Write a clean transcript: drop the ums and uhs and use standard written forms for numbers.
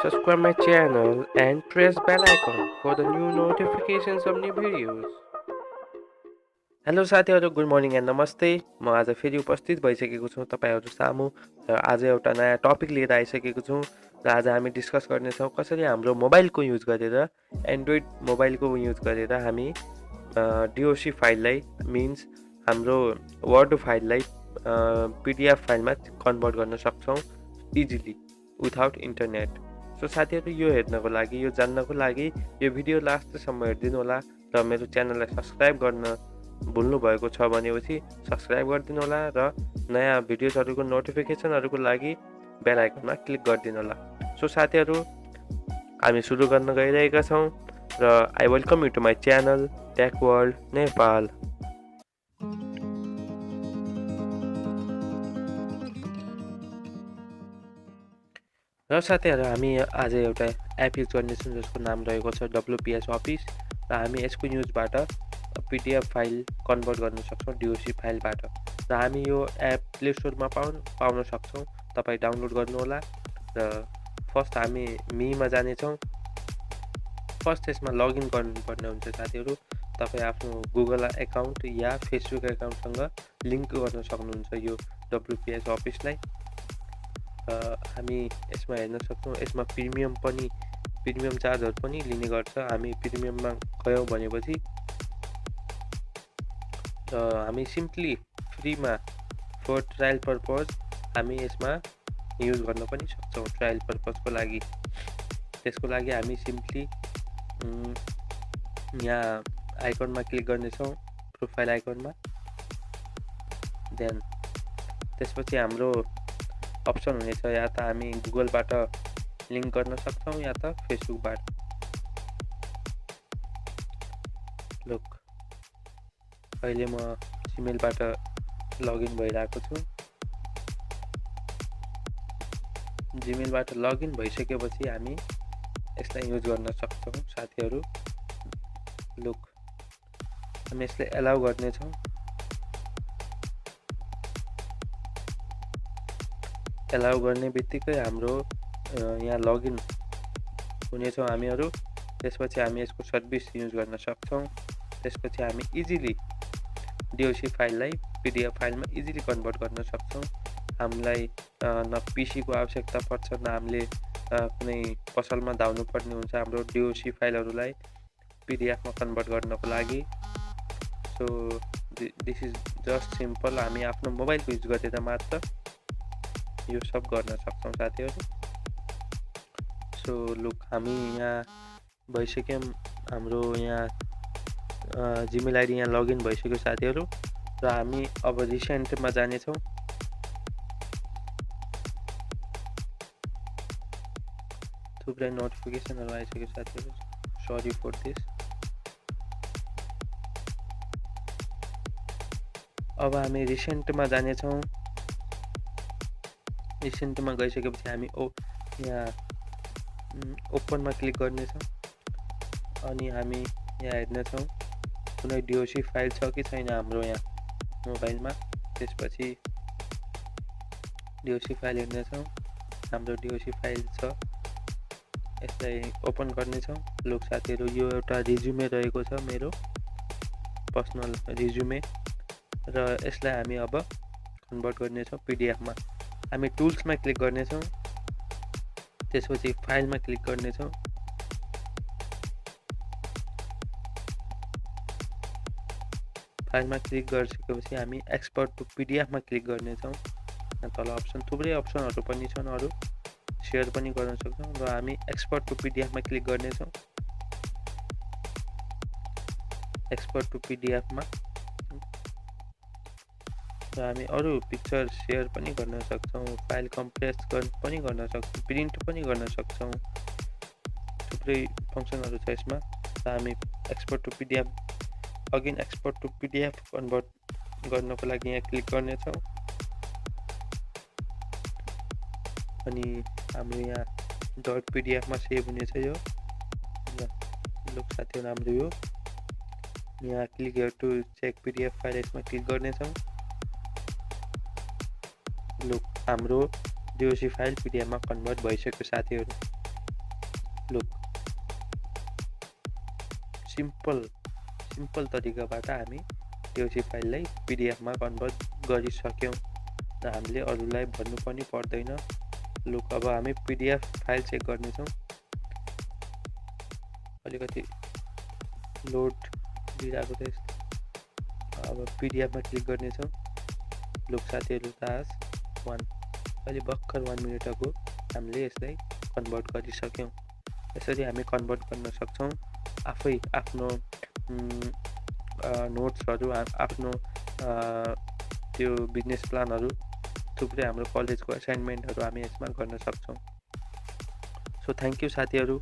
Subscribe my channel and press bell icon for the new notifications of new videos. Hello साथीहरू, good morning and नमस्ते। म आज फेरि उपस्थित भइसकेको छु तपाईँहरू सामु र आज एउटा नयाँ टपिक लिएर आइसकेको छु र आज हामी डिस्कस गर्नेछौँ कसरी हाम्रो मोबाइलको युज गरेर एन्ड्रोइड मोबाइलको युज गरेर हामी डीओसी फाइललाई मिन्स हाम्रो वर्ड फाइललाई पीडीएफ फाइलमा कन्भर्ट गर्न सक्छौँ इजिली विदाउट इन्टरनेट। सो साथीहरू, यो हेर्नको लागि, यो जान्नको लागि यो भिडियो लास्टसम्म हेरिदिनु होला र मेरो च्यानललाई सब्सक्राइब गर्न भुल्नु भएको छ भनेपछि सब्सक्राइब गरिदिनु होला र नयाँ भिडियोजहरूको नोटिफिकेसनहरूको लागि बेल आइकनमा क्लिक गरिदिनु होला। सो साथीहरू, हामी सुरु गर्न गइरहेका छौँ र I welcome you to my channel tech world Nepal. र साथीहरू, हामी आज एउटा एप युज गर्नेछौँ जसको नाम रहेको छ WPS अफिस र हामी यसको युजबाट पीडीएफ फाइल कन्भर्ट गर्न सक्छौँ डीओसी फाइलबाट र हामी यो एप प्ले स्टोरमा पाउन सक्छौँ। तपाईँ डाउनलोड गर्नुहोला र फर्स्ट हामी मीमा जानेछौँ। फर्स्ट यसमा लगइन गर्नुपर्ने हुन्छ साथीहरू। तपाईँ आफ्नो गुगल एकाउन्ट या फेसबुक एकाउन्टसँग लिङ्क गर्न सक्नुहुन्छ यो WPS अफिसलाई। हामी यसमा हेर्न सक्छौँ, यसमा प्रिमियम चार्जहरू पनि लिने गर्छ। हामी प्रिमियममा गयौँ भनेपछि हामी सिम्पली फ्रीमा फर ट्रायल पर्पज हामी यसमा युज गर्न पनि सक्छौँ ट्रायल पर्पजको लागि। त्यसको लागि हामी सिम्पली यहाँ आइकनमा क्लिक गर्नेछौँ, प्रोफाइल आइकनमा। देन त्यसपछि हाम्रो अप्सन हुनेछ, या त हामी गुगलबाट लिङ्क गर्न सक्छौँ या त फेसबुकबाट। लुक, अहिले म जिमेलबाट लगइन भइरहेको छु। जिमेलबाट लगइन भइसकेपछि हामी यसलाई युज गर्न सक्छौँ साथीहरू। लुक, हामी यसलाई एलाउ गर्नेछौँ। एलाउ गर्ने बित्तिकै हाम्रो यहाँ लगइन हुनेछौँ हामीहरू। त्यसपछि हामी यसको सर्भिस युज गर्न सक्छौँ। त्यसपछि हामी इजिली डीओसी फाइललाई पीडीएफ फाइलमा इजिली कन्भर्ट गर्न सक्छौँ। हामीलाई न पीसीको आवश्यकता पर्छ, न हामीले कुनै पसलमा धाउनु पर्ने हुन्छ हाम्रो डीओसी फाइलहरूलाई पीडीएफमा कन्भर्ट गर्नको लागि। So this is just simple. हामी आफ्नो मोबाइलको युज गरेर मात्र यो सब गर्न सक्छौँ साथीहरू। सो लुक, हामी यहाँ भइसक्यौँ। हाम्रो यहाँ जिमेल आइडी यहाँ लगइन भइसक्यो साथीहरू र हामी अब रिसेन्टमा जानेछौँ। थुप्रै नोटिफिकेसनहरू आइसक्यो साथीहरू, सरी फर दिस। अब हामी रिसेन्टमा जानेछौँ। रिसेन्टमा गइसकेपछि हामी यहाँ ओपनमा क्लिक गर्नेछौँ अनि हामी यहाँ हेर्नेछौँ कुनै डीओसी फाइल छ कि छैन हाम्रो यहाँ मोबाइलमा। त्यसपछि डीओसी फाइल हेर्नेछौँ, हाम्रो डीओसी फाइल छ, यसलाई ओपन गर्नेछौँ। लुक साथीहरू, यो एउटा रिज्युमे रहेको छ, मेरो पर्सनल रिज्युमे, र यसलाई हामी अब कन्भर्ट गर्नेछौँ पीडीएफमा। हामी टुल्समा क्लिक गर्नेछौँ, त्यसपछि फाइलमा क्लिक गर्नेछौँ। फाइलमा क्लिक गरिसकेपछि हामी एक्सपोर्ट टु पीडीएफमा क्लिक गर्नेछौँ। तल अप्सन, थुप्रै अप्सनहरू पनि छन्, अरू सेयर पनि गर्न सक्छौँ र हामी एक्सपोर्ट टु पीडीएफमा क्लिक गर्नेछौँ। एक्सपोर्ट टु पीडीएफमा र हामी अरू पिक्चर सेयर पनि गर्न सक्छौँ, फाइल कम्प्रेस पनि गर्न सक्छौँ, प्रिन्ट पनि गर्न सक्छौँ। थुप्रै फङ्सनहरू छ यसमा। र हामी export to PDF, again export to PDF convert गर्नको लागि यहाँ क्लिक गर्नेछौँ अनि हाम्रो यहाँ डट पीडीएफमा सेभ हुनेछ यो। लुक साथीहरू, हाम्रो यो यहाँ click here to check PDF file, यसमा क्लिक गर्नेछौँ। लुक, हाम्रो डीओसी फाइल पीडीएफमा कन्भर्ट भइसक्यो साथीहरू। लुक सिम्पल तरिकाबाट हामी त्यो चाहिँ फाइललाई पिडिएफमा कन्भर्ट गरिसक्यौँ र हामीले अरूलाई भन्नु पनि पर्दैन। लुक अब हामी पिडिएफ फाइल चेक गर्नेछौँ। अलिकति लोड दिइरहेको छ। अब पिडिएफमा क्लिक गर्नेछौँ। लुक साथीहरू तास 1 अहिले भर्खर 1 मिनेट अगो हामीले यसलाई कन्भर्ट गरिसक्यौँ। यसरी हामी कन्भर्ट गर्न सक्छौँ आफै आफ्नो नोट्सहरू, आफ्नो त्यो बिजनेस प्लानहरू, थुप्रै हाम्रो कलेजको असाइनमेन्टहरू हामी यसमा गर्न सक्छौँ। सो थ्याङ्क यू साथीहरू।